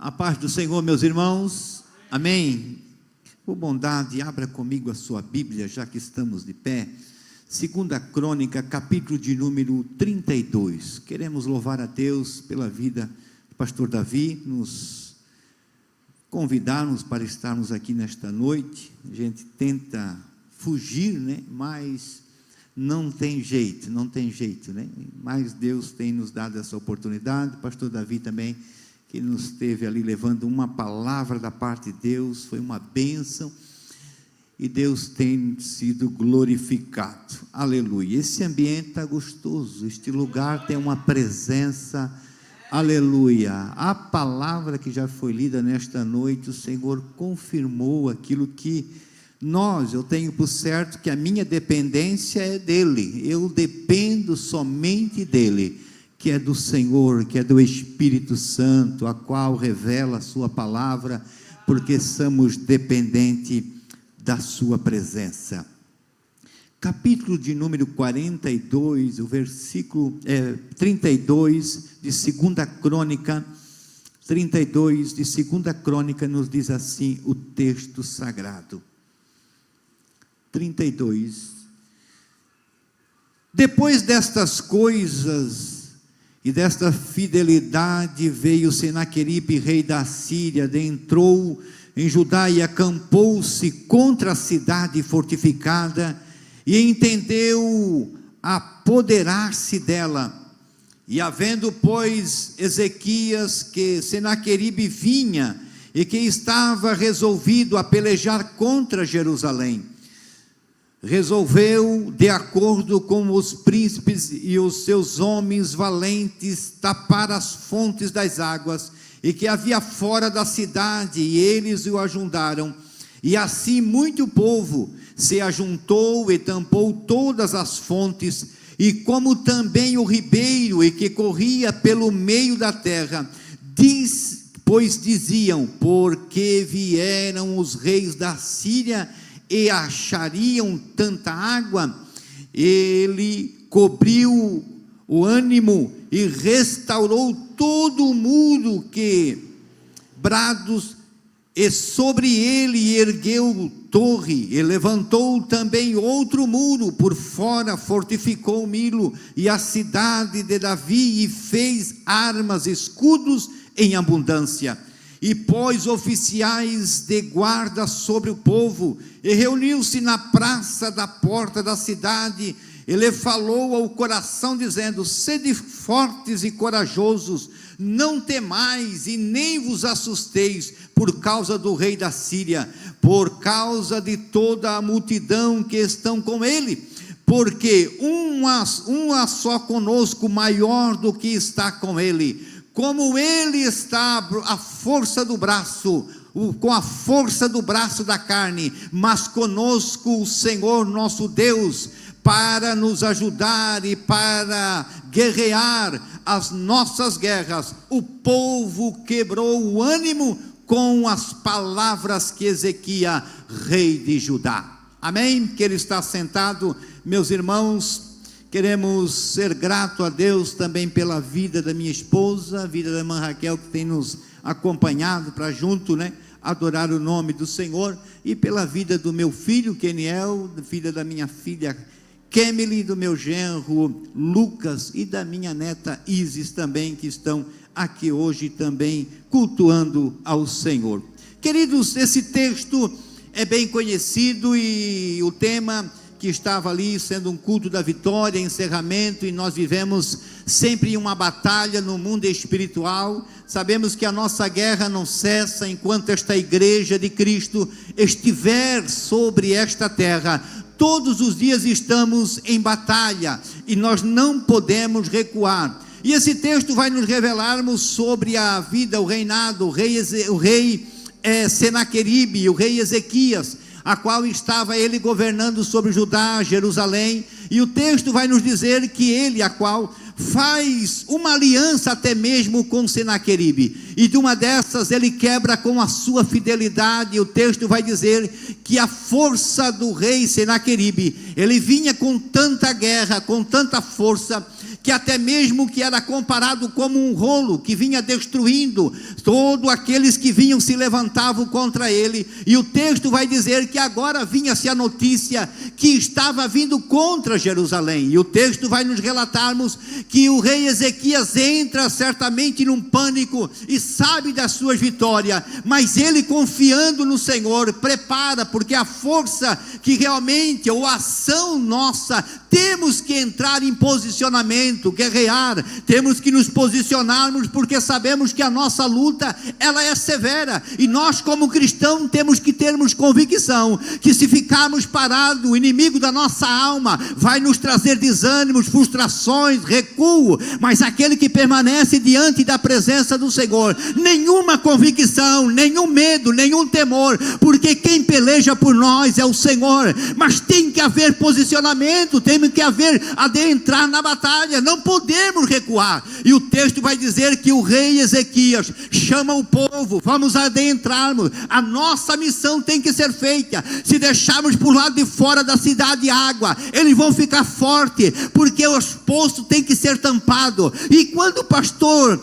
A paz do Senhor, meus irmãos, amém. Por bondade, abra comigo a sua Bíblia, já que estamos de pé. 2ª Crônica, capítulo de número 32. Queremos louvar a Deus pela vida do pastor Davi, nos convidar-nos para estarmos aqui nesta noite. A gente tenta fugir, né? Mas não tem jeito, né? Mas Deus tem nos dado essa oportunidade. O pastor Davi também, que nos esteve ali levando uma palavra da parte de Deus, foi uma bênção, e Deus tem sido glorificado, aleluia. Esse ambiente está gostoso, este lugar tem uma presença, aleluia. A palavra que já foi lida nesta noite, o Senhor confirmou aquilo que eu tenho por certo, que a minha dependência é dEle, eu dependo somente dEle, que é do Senhor, que é do Espírito Santo, a qual revela a sua palavra, porque somos dependentes da sua presença. Capítulo de número 42, o versículo 32 de 2ª Crônica, 32 de 2ª Crônica, nos diz assim o texto sagrado. 32. Depois destas coisas e desta fidelidade, veio Senaqueribe, rei da Síria, adentrou em Judá e acampou-se contra a cidade fortificada, e entendeu apoderar-se dela. E havendo, pois, Ezequias, que Senaqueribe vinha, e que estava resolvido a pelejar contra Jerusalém, resolveu, de acordo com os príncipes e os seus homens valentes, tapar as fontes das águas, e que havia fora da cidade, e eles o ajuntaram, e assim muito povo se ajuntou e tampou todas as fontes, e como também o ribeiro, e que corria pelo meio da terra, pois diziam: porque vieram os reis da Síria e achariam tanta água? Ele cobriu o ânimo e restaurou todo o muro que brados, e sobre ele ergueu torre, e levantou também outro muro por fora, fortificou Milo e a cidade de Davi, e fez armas, escudos em abundância, e pôs oficiais de guarda sobre o povo, e reuniu-se na praça da porta da cidade. Ele falou ao coração, dizendo: sede fortes e corajosos, não temais e nem vos assusteis por causa do rei da Síria, por causa de toda a multidão que estão com ele, porque uma só conosco maior do que está com ele. Como ele está à força do braço, com a força do braço da carne, mas conosco o Senhor nosso Deus, para nos ajudar e para guerrear as nossas guerras. O povo quebrou o ânimo com as palavras que Ezequias, rei de Judá. Amém? Que ele está sentado, meus irmãos. Queremos ser grato a Deus também pela vida da minha esposa, a vida da irmã Raquel, que tem nos acompanhado para junto, né, adorar o nome do Senhor, e pela vida do meu filho Keniel, filha da minha filha Kemily, do meu genro Lucas, e da minha neta Isis também, que estão aqui hoje também cultuando ao Senhor. Queridos, esse texto é bem conhecido, e o tema que estava ali sendo um culto da vitória, encerramento, e nós vivemos sempre uma batalha no mundo espiritual. Sabemos que a nossa guerra não cessa enquanto esta igreja de Cristo estiver sobre esta terra. Todos os dias estamos em batalha, e nós não podemos recuar. E esse texto vai nos revelarmos sobre a vida, o reinado, o rei Senaqueribe, o rei Ezequias, a qual estava ele governando sobre Judá, Jerusalém, e o texto vai nos dizer que ele, a qual faz uma aliança até mesmo com Senaqueribe, e de uma dessas ele quebra com a sua fidelidade. O texto vai dizer que a força do rei Senaqueribe, ele vinha com tanta guerra, com tanta força, que até mesmo que era comparado como um rolo que vinha destruindo todos aqueles que vinham se levantavam contra ele. E o texto vai dizer que agora vinha-se a notícia que estava vindo contra Jerusalém, e o texto vai nos relatarmos que o rei Ezequias entra certamente num pânico e sabe das suas vitórias, mas ele, confiando no Senhor, prepara, porque a força que realmente, ou a ação nossa, temos que entrar em posicionamento, guerrear, temos que nos posicionarmos, porque sabemos que a nossa luta, ela é severa, e nós como cristãos temos que termos convicção, que se ficarmos parados, o inimigo da nossa alma vai nos trazer desânimos, frustrações, recuo, mas aquele que permanece diante da presença do Senhor, nenhuma convicção, nenhum medo, nenhum temor, porque quem peleja por nós é o Senhor. Mas tem que haver posicionamento, tem que haver adentrar na batalha, não podemos recuar. E o texto vai dizer que o rei Ezequias chama o povo, vamos adentrarmos, a nossa missão tem que ser feita. Se deixarmos por lado de fora da cidade água, eles vão ficar fortes, porque os poços têm que ser tampados. E quando o pastor,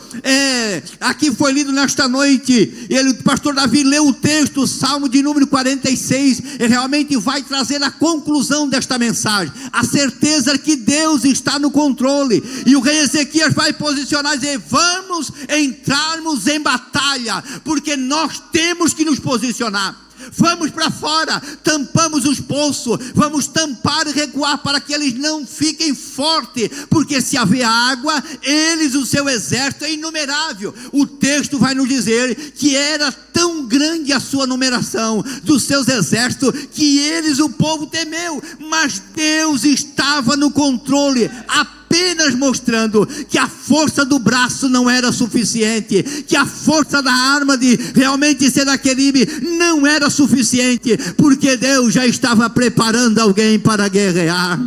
aqui foi lido nesta noite, o pastor Davi leu o texto, o Salmo de número 46, ele realmente vai trazer a conclusão desta mensagem, a certeza que Deus está no controle. E o rei Ezequias vai posicionar e dizer: vamos entrarmos em batalha, porque nós temos que nos posicionar. Vamos para fora, tampamos os poços, vamos tampar e recuar para que eles não fiquem fortes, porque se haver água, eles, o seu exército é inumerável. O texto vai nos dizer que era tão grande a sua numeração dos seus exércitos, que eles, o povo, temeu, mas Deus estava no controle, apenas mostrando que a força do braço não era suficiente, que a força da arma de realmente Senaqueribe não era suficiente, porque Deus já estava preparando alguém para guerrear.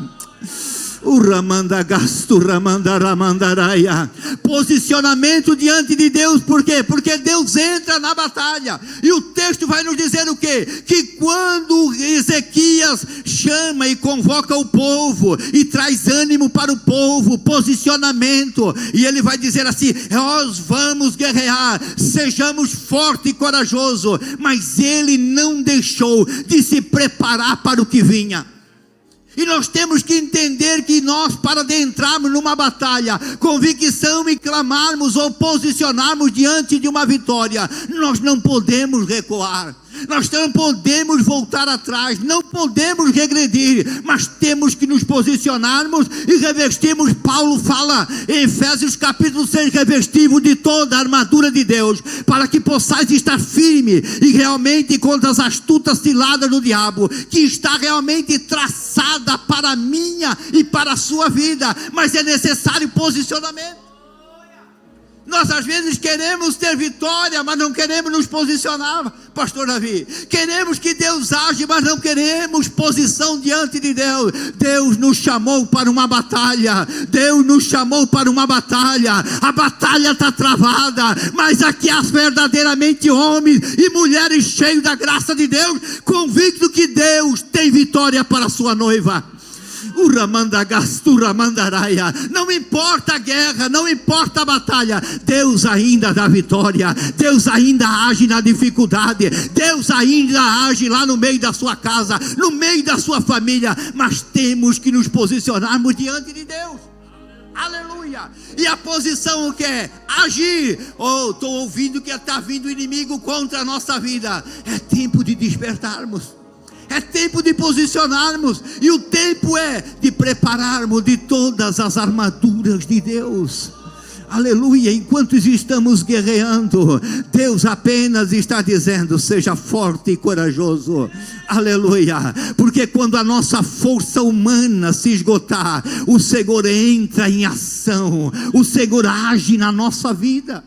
Posicionamento diante de Deus. Por quê? Porque Deus entra na batalha. E o texto vai nos dizer o quê? Que quando Ezequias chama e convoca o povo e traz ânimo para o povo, posicionamento, e ele vai dizer assim: nós vamos guerrear, sejamos fortes e corajosos. Mas ele não deixou de se preparar para o que vinha. E nós temos que entender que nós, para adentrarmos numa batalha, convicção e clamarmos ou posicionarmos diante de uma vitória, nós não podemos recuar. Nós não podemos voltar atrás, não podemos regredir, mas temos que nos posicionarmos e revestirmos. Paulo fala em Efésios capítulo 6, revestimos de toda a armadura de Deus, para que possais estar firme e realmente contra as astutas ciladas do diabo, que está realmente traçada para a minha e para a sua vida, mas é necessário posicionamento. Nós às vezes queremos ter vitória, mas não queremos nos posicionar, pastor Davi. Queremos que Deus age, mas não queremos posição diante de Deus. Deus nos chamou para uma batalha. Deus nos chamou para uma batalha. A batalha está travada, mas aqui há verdadeiramente homens e mulheres cheios da graça de Deus, convictos que Deus tem vitória para a sua noiva. Não importa a guerra, não importa a batalha, Deus ainda dá vitória. Deus ainda age na dificuldade, Deus ainda age lá no meio da sua casa, no meio da sua família. Mas temos que nos posicionarmos diante de Deus. Aleluia. E a posição o que é? Agir. Estou ouvindo que está vindo o inimigo contra a nossa vida. É tempo de despertarmos, é tempo de posicionarmos, e o tempo é de prepararmos de todas as armaduras de Deus. Aleluia. Enquanto estamos guerreando, Deus apenas está dizendo: seja forte e corajoso. Aleluia. Porque quando a nossa força humana se esgotar, o Senhor entra em ação, o Senhor age na nossa vida.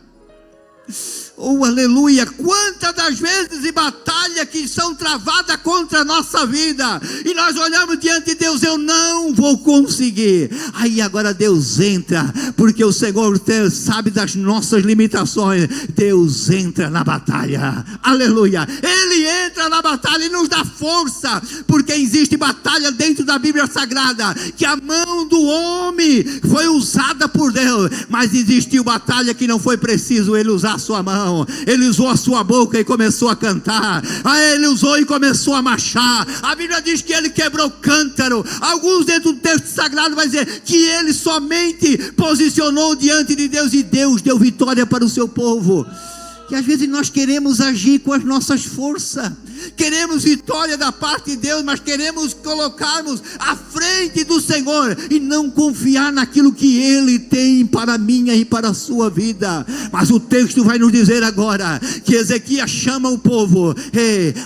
Oh, aleluia. Quantas das vezes e batalhas que são travadas contra a nossa vida, e nós olhamos diante de Deus: eu não vou conseguir. Aí agora Deus entra, porque o Senhor sabe das nossas limitações. Deus entra na batalha. Aleluia. Ele entra entrar na batalha e nos dá força, porque existe batalha dentro da Bíblia Sagrada, que a mão do homem foi usada por Deus, mas existiu batalha que não foi preciso ele usar a sua mão, ele usou a sua boca e começou a cantar, ele usou e começou a marchar. A Bíblia diz que ele quebrou cântaro. Alguns dentro do texto sagrado vai dizer que ele somente posicionou diante de Deus, e Deus deu vitória para o seu povo. Que às vezes nós queremos agir com as nossas forças, queremos vitória da parte de Deus, mas queremos colocarmos à frente do Senhor e não confiar naquilo que Ele tem para a minha e para a sua vida. Mas o texto vai nos dizer agora que Ezequias chama o povo,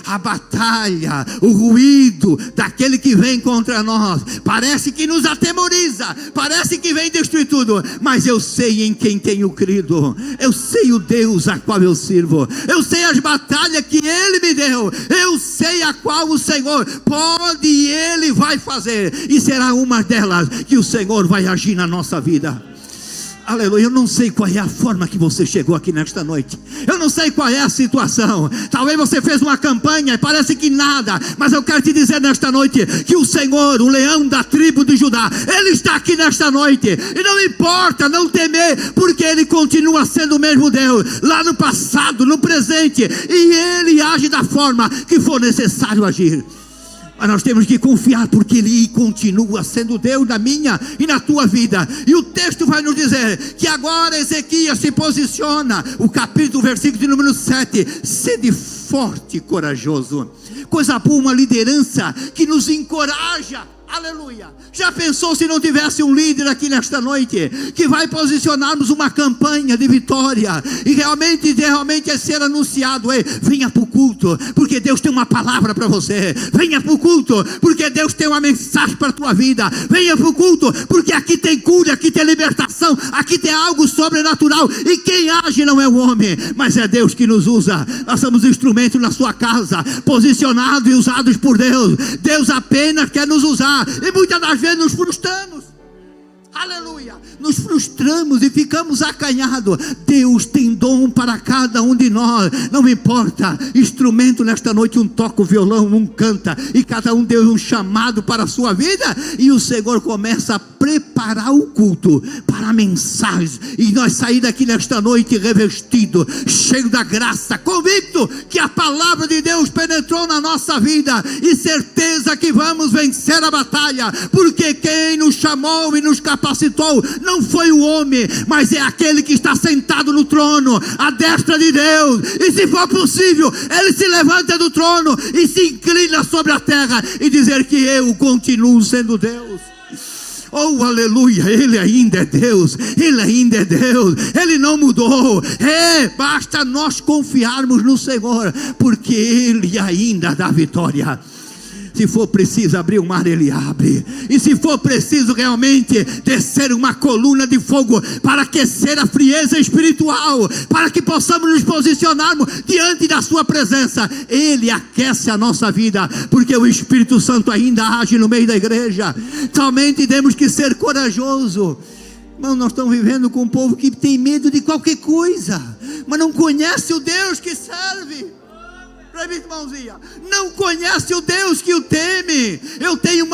a batalha, o ruído daquele que vem contra nós, parece que nos atemoriza, parece que vem destruir tudo, mas eu sei em quem tenho crido, eu sei o Deus a qual eu sirvo, eu sei as batalhas que Ele me deu, eu sei a qual o Senhor pode e Ele vai fazer, e será uma delas que o Senhor vai agir na nossa vida. Aleluia. Eu não sei qual é a forma que você chegou aqui nesta noite, eu não sei qual é a situação. Talvez você fez uma campanha e parece que nada, mas eu quero te dizer nesta noite que o Senhor, o leão da tribo de Judá, Ele está aqui nesta noite, e não importa não temer, porque Ele continua sendo o mesmo Deus, lá no passado, no presente, e Ele age da forma que for necessário agir. Mas nós temos que confiar, porque Ele continua sendo Deus na minha e na tua vida. E o texto vai nos dizer que agora Ezequias se posiciona, o capítulo, versículo de número 7, sede forte e corajoso. Coisa boa, uma liderança que nos encoraja. Aleluia. Já pensou se não tivesse um líder aqui nesta noite, que vai posicionarmos uma campanha de vitória, e realmente é ser anunciado, venha para o culto, porque Deus tem uma palavra para você, venha para o culto, porque Deus tem uma mensagem para a tua vida, venha para o culto, porque aqui tem cura, aqui tem libertação, aqui tem algo sobrenatural, e quem age não é o homem, mas é Deus que nos usa. Nós somos instrumentos na sua casa, posicionados e usados por Deus. Deus apenas quer nos usar, e muitas das vezes nos frustramos. Aleluia, nos frustramos e ficamos acanhados. Deus tem dom para cada um de nós, não importa instrumento. Nesta noite um toca o violão, um canta, e cada um deu um chamado para a sua vida, e o Senhor começa a preparar o culto para a mensagem, e nós sair daqui nesta noite revestido, cheio da graça, convicto que a palavra de Deus penetrou na nossa vida, e certeza que vamos vencer a batalha, porque quem nos chamou e nos capacitou não foi o homem, mas é aquele que está sentado no trono, à destra de Deus. E se for possível, Ele se levanta do trono e se inclina sobre a terra e dizer que eu continuo sendo Deus. Oh, aleluia, Ele ainda é Deus, Ele ainda é Deus, Ele não mudou. Basta nós confiarmos no Senhor, porque Ele ainda dá vitória. Se for preciso abrir o mar, Ele abre. E se for preciso realmente descer uma coluna de fogo para aquecer a frieza espiritual, para que possamos nos posicionarmos diante da sua presença, Ele aquece a nossa vida, porque o Espírito Santo ainda age no meio da igreja. Somente temos que ser corajosos. Irmão, nós estamos vivendo com um povo que tem medo de qualquer coisa, mas não conhece o Deus que serve. Irmãozinha, não conhece o Deus que o teme. Eu tenho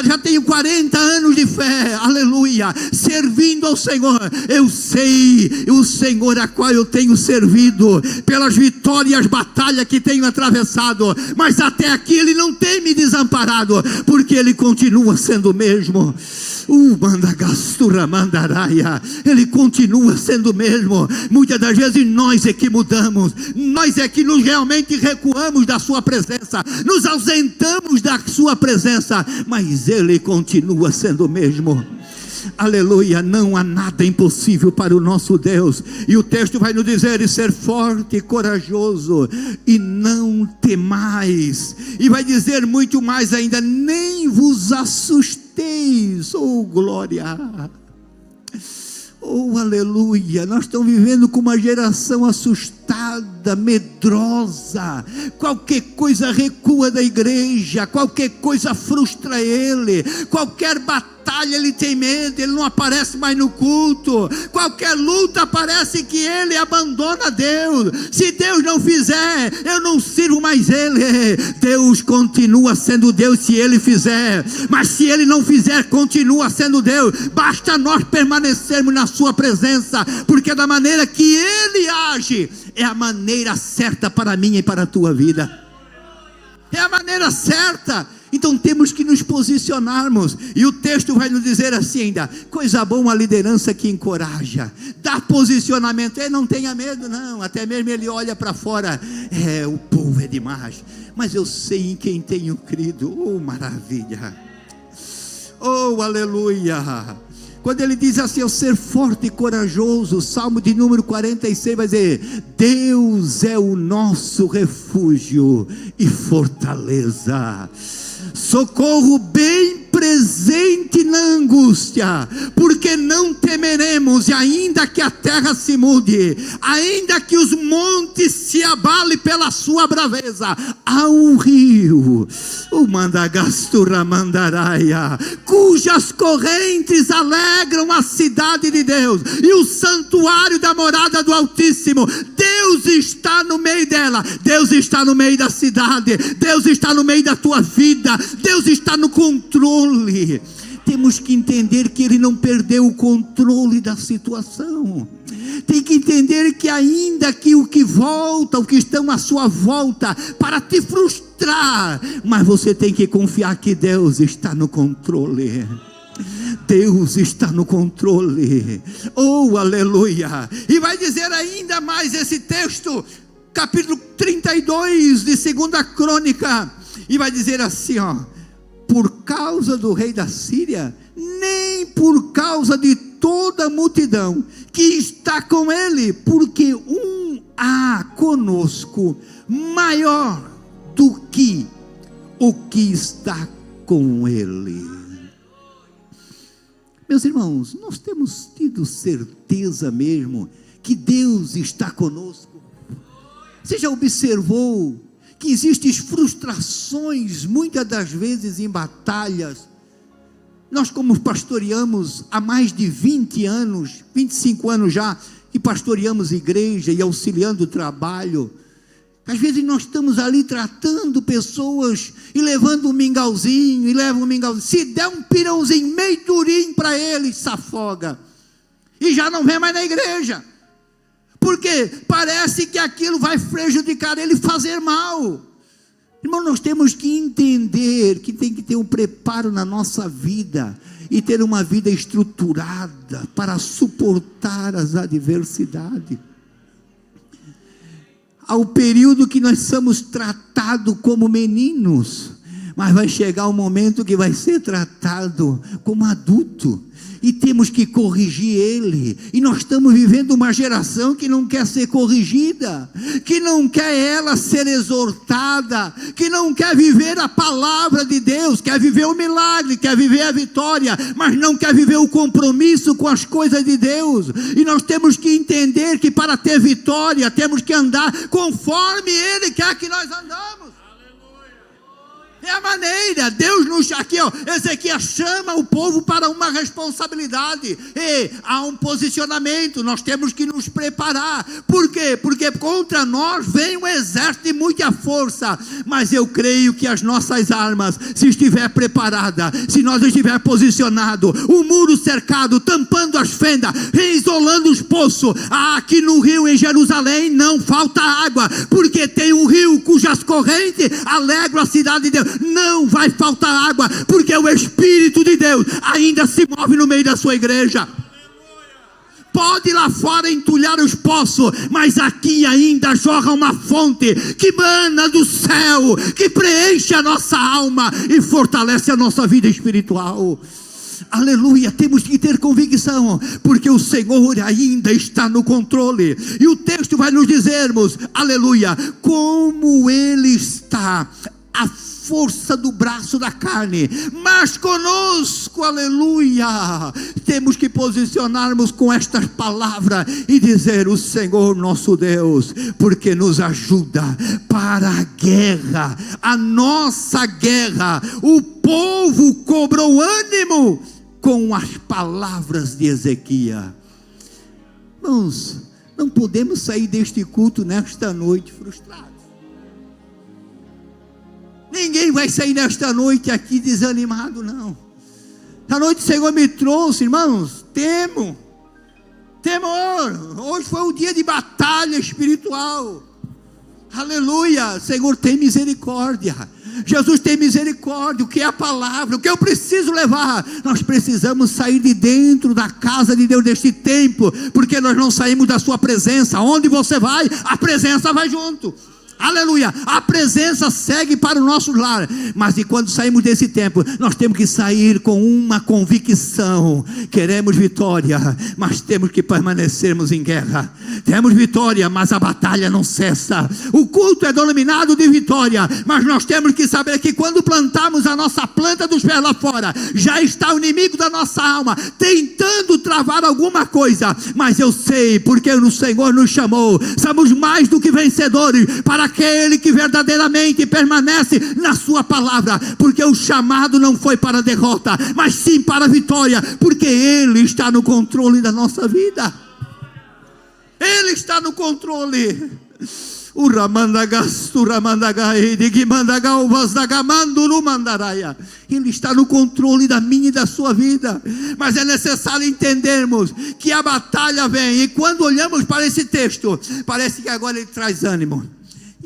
já tenho 40 anos de fé, aleluia, servindo ao Senhor. Eu sei o Senhor a qual eu tenho servido, pelas vitórias, as batalhas que tenho atravessado, mas até aqui Ele não tem me desamparado, porque Ele continua sendo o mesmo. Ele continua sendo o mesmo. Muitas das vezes nós é que mudamos, nós é que nos realmente recuamos da sua presença, nos ausentamos da sua presença, mas Ele continua sendo o mesmo. Aleluia, não há nada impossível para o nosso Deus. E o texto vai nos dizer: e ser forte e corajoso, e não temais. E vai dizer muito mais ainda: nem vos assusteis. Oh glória, oh aleluia. Nós estamos vivendo com uma geração assustada, medrosa. Qualquer coisa recua da igreja, qualquer coisa frustra ele, qualquer batalha batalha ele tem medo, ele não aparece mais no culto. Qualquer luta parece que ele abandona Deus. Se Deus não fizer, eu não sirvo mais ele. Deus continua sendo Deus se ele fizer, mas se ele não fizer, continua sendo Deus. Basta nós permanecermos na sua presença, porque da maneira que ele age é a maneira certa para a minha e para a tua vida. É a maneira certa. Então temos que nos posicionarmos. E o texto vai nos dizer assim ainda: coisa boa uma liderança que encoraja, dá posicionamento. Não tenha medo não. Até mesmo ele olha para fora, o povo é demais, mas eu sei em quem tenho crido. Oh, maravilha. Oh, aleluia. Quando ele diz assim, eu ser forte e corajoso, Salmo de número 46 vai dizer: Deus é o nosso refúgio e fortaleza, socorro bem presente na angústia, porque não temeremos, e ainda que a terra se mude, ainda que os montes se abalem pela sua braveza, há um rio, o Mandagastura Mandaraia, cujas correntes alegram a cidade de Deus, e o santuário da morada do Altíssimo. Deus está no meio dela, Deus está no meio da cidade, Deus está no meio da tua vida, Deus está no controle. Temos que entender que ele não perdeu o controle da situação. Tem que entender que ainda que o que volta, o que estão à sua volta para te frustrar, mas você tem que confiar que Deus está no controle. Deus está no controle. Oh, aleluia. E vai dizer ainda mais esse texto, capítulo 32 de 2 Crônica, e vai dizer assim, por causa do rei da Síria, nem por causa de toda a multidão que está com ele, porque há conosco maior do que o que está com ele. Meus irmãos, nós temos tido certeza mesmo que Deus está conosco. Você já observou que existem frustrações, muitas das vezes em batalhas? Nós, como pastoreamos há mais de 20 anos, 25 anos já, que pastoreamos igreja e auxiliando o trabalho, às vezes nós estamos ali tratando pessoas e levando um mingauzinho, se der um pirãozinho meio durinho para ele, se afoga, e já não vem mais na igreja, porque parece que aquilo vai prejudicar ele, fazer mal. Irmão, nós temos que entender que tem que ter um preparo na nossa vida, e ter uma vida estruturada para suportar as adversidades. Há o período que nós somos tratados como meninos, mas vai chegar um momento que vai ser tratado como adulto, e temos que corrigir ele. E nós estamos vivendo uma geração que não quer ser corrigida, que não quer ela ser exortada, que não quer viver a palavra de Deus, quer viver o milagre, quer viver a vitória, mas não quer viver o compromisso com as coisas de Deus. E nós temos que entender que para ter vitória, temos que andar conforme ele quer que nós andamos. É a maneira. Deus nos, aqui Ezequias chama o povo para uma responsabilidade, e há um posicionamento. Nós temos que nos preparar. Por quê? Porque contra nós vem um exército de muita força, mas eu creio que as nossas armas, se estiver preparada, se nós estiver posicionado, o muro cercado, tampando as fendas, isolando os poços, aqui no rio em Jerusalém não falta água, porque tem um rio cujas correntes alegram a cidade de Deus. Não vai faltar água, porque o Espírito de Deus ainda se move no meio da sua igreja. Pode lá fora entulhar os poços, mas aqui ainda jorra uma fonte que mana do céu, que preenche a nossa alma e fortalece a nossa vida espiritual. Aleluia. Temos que ter convicção, porque o Senhor ainda está no controle. E o texto vai nos dizermos, aleluia, como Ele está, a força do braço da carne, mas conosco, aleluia. Temos que posicionarmos com estas palavras e dizer: o Senhor nosso Deus, porque nos ajuda para a guerra, a nossa guerra. O povo cobrou ânimo com as palavras de Ezequias. Irmãos, não podemos sair deste culto nesta noite frustrados. Ninguém vai sair nesta noite aqui desanimado, não. Esta noite o Senhor me trouxe, irmãos, temor. Hoje foi um dia de batalha espiritual. Aleluia. Senhor, tem misericórdia. Jesus tem misericórdia. O que é a palavra? O que eu preciso levar? Nós precisamos sair de dentro da casa de Deus neste tempo, porque nós não saímos da sua presença. Onde você vai, a presença vai junto. Aleluia, a presença segue para o nosso lar. Mas e quando saímos desse tempo, nós temos que sair com uma convicção: queremos vitória, mas temos que permanecermos em guerra. Temos vitória, mas a batalha não cessa. O culto é denominado de vitória, mas nós temos que saber que quando plantamos a nossa planta dos pés lá fora, já está o inimigo da nossa alma tentando travar alguma coisa. Mas eu sei, porque o Senhor nos chamou, somos mais do que vencedores para aquele que verdadeiramente permanece na sua palavra, porque o chamado não foi para a derrota, mas sim para a vitória, porque Ele está no controle da nossa vida. Ele está no controle. Ele está no controle da minha e da sua vida. Mas é necessário entendermos que a batalha vem, e quando olhamos para esse texto, parece que agora ele traz ânimo.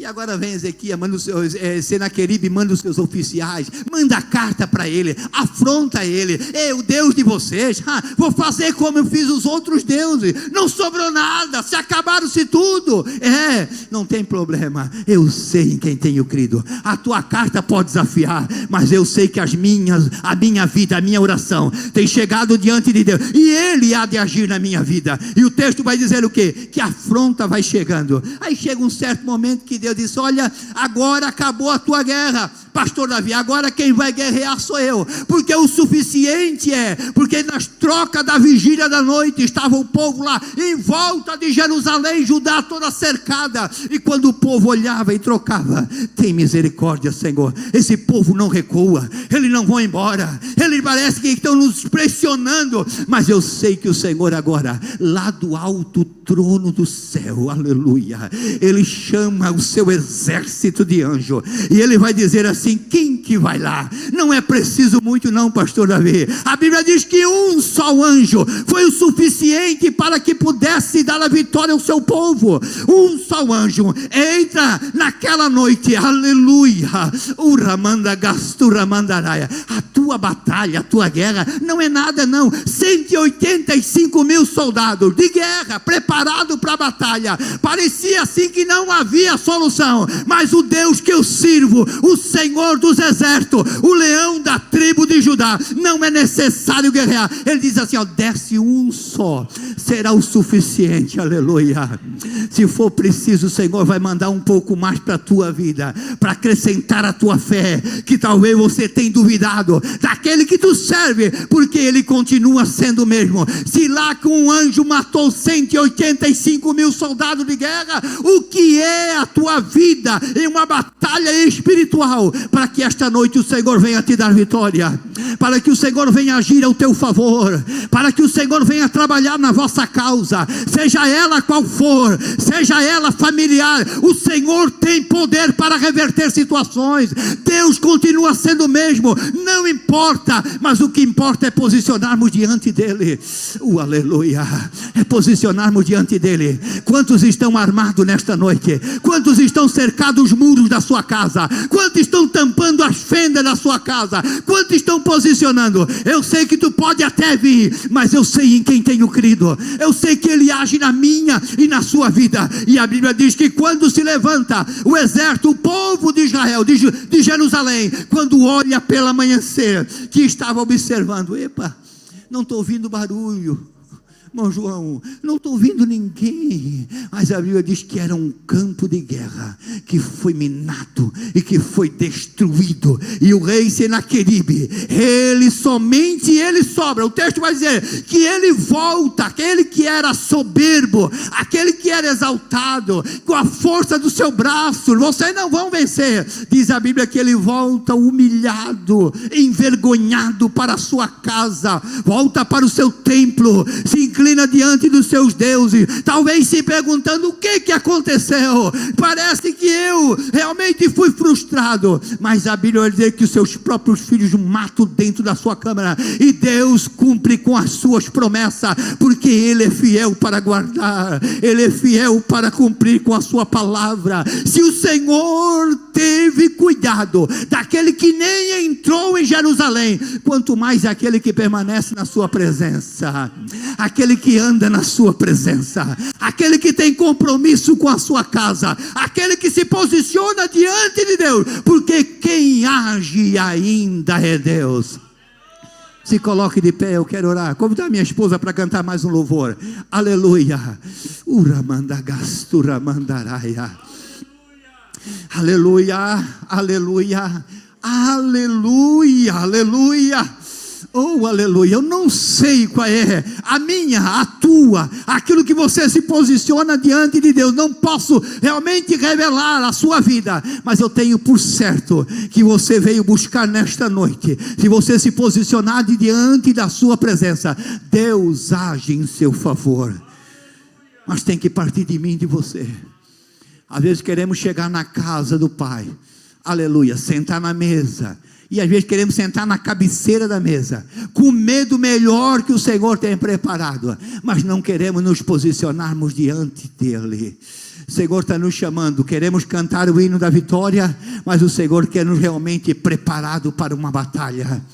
E agora vem Ezequias, manda os seus, Senaqueribe manda os seus oficiais, manda a carta para ele, afronta ele: o Deus de vocês, vou fazer como eu fiz os outros deuses, não sobrou nada, se acabaram-se tudo. Não tem problema, eu sei em quem tenho crido. A tua carta pode desafiar, mas eu sei que a minha vida, a minha oração tem chegado diante de Deus, e Ele há de agir na minha vida. E o texto vai dizer o quê? Que a afronta vai chegando. Aí chega um certo momento que Deus disse: olha, agora acabou a tua guerra, pastor Davi, agora quem vai guerrear sou eu, porque o suficiente porque nas trocas da vigília da noite, estava o povo lá, em volta de Jerusalém, Judá toda cercada, e quando o povo olhava e trocava, tem misericórdia, Senhor, esse povo não recua, eles não vão embora, eles parece que estão nos pressionando, mas eu sei que o Senhor agora, lá do alto trono do céu, aleluia, Ele chama o seu exército de anjo, e Ele vai dizer assim: quem que vai lá? Não é preciso muito não, pastor Davi. A Bíblia diz que um só anjo foi o suficiente para que pudesse dar a vitória ao seu povo. Um só anjo entra naquela noite, aleluia. A tua batalha, a tua guerra não é nada não. 185 mil soldados de guerra preparados para a batalha. Parecia assim que não havia solução, mas o Deus que eu sirvo, o Senhor dos exércitos, o leão da tribo de Judá, não é necessário guerrear. Ele diz assim: desce um só, será o suficiente, aleluia. Se for preciso, o Senhor vai mandar um pouco mais para a tua vida, para acrescentar a tua fé, que talvez você tenha duvidado daquele que tu serve, porque Ele continua sendo o mesmo. Se lá com um anjo matou 185 mil soldados de guerra, o que é a tua vida em uma batalha espiritual, para que esta noite o Senhor venha te dar vitória, para que o Senhor venha agir ao teu favor, para que o Senhor venha trabalhar na vossa causa, seja ela qual for, seja ela familiar, o Senhor tem poder para reverter situações. Deus continua sendo o mesmo, não importa, mas o que importa é posicionarmos diante dEle, aleluia, é posicionarmos diante dEle. Quantos estão armados nesta noite? Quantos estão cercados os muros da sua casa? Quantos estão tampando as fendas da sua casa? Quantos estão posicionando? Eu sei que tu pode até vir, mas eu sei em quem tenho crido, eu sei que Ele age na minha e na sua vida. E a Bíblia diz que quando se levanta o exército, o povo de Israel, de Jerusalém, quando olha pela amanhecer, que estava observando: epa, não estou ouvindo barulho, Irmão João, não estou vendo ninguém, mas a Bíblia diz que era um campo de guerra, que foi minado e que foi destruído, e o rei Senaqueribe, somente ele sobra. O texto vai dizer que ele volta, aquele que era soberbo, aquele que era exaltado, com a força do seu braço, vocês não vão vencer. Diz a Bíblia que ele volta humilhado, envergonhado para a sua casa, volta para o seu templo, se inclina diante dos seus deuses, talvez se perguntando: o que aconteceu? Parece que eu realmente fui frustrado. Mas a Bíblia vai dizer que os seus próprios filhos matam dentro da sua câmara, e Deus cumpre com as suas promessas, porque Ele é fiel para guardar, Ele é fiel para cumprir com a sua palavra. Se o Senhor teve cuidado daquele que nem entrou em Jerusalém, quanto mais aquele que permanece na sua presença, aquele que anda na sua presença, aquele que tem compromisso com a sua casa, aquele que se posiciona diante de Deus, porque quem age ainda é Deus. Se coloque de pé, eu quero orar. Convidar minha esposa para cantar mais um louvor. Aleluia. Uramandagasturamandaraya. Aleluia, aleluia, aleluia, aleluia. Oh, aleluia. Eu não sei qual é a minha, a tua, aquilo que você se posiciona diante de Deus. Não posso realmente revelar a sua vida, mas eu tenho por certo que você veio buscar nesta noite. Se você se posicionar diante da sua presença, Deus age em seu favor. Mas tem que partir de mim e de você. Às vezes queremos chegar na casa do Pai, aleluia, sentar na mesa, e às vezes queremos sentar na cabeceira da mesa, com medo melhor que o Senhor tem preparado, mas não queremos nos posicionarmos diante dEle. O Senhor está nos chamando, queremos cantar o hino da vitória, mas o Senhor quer nos realmente preparado para uma batalha.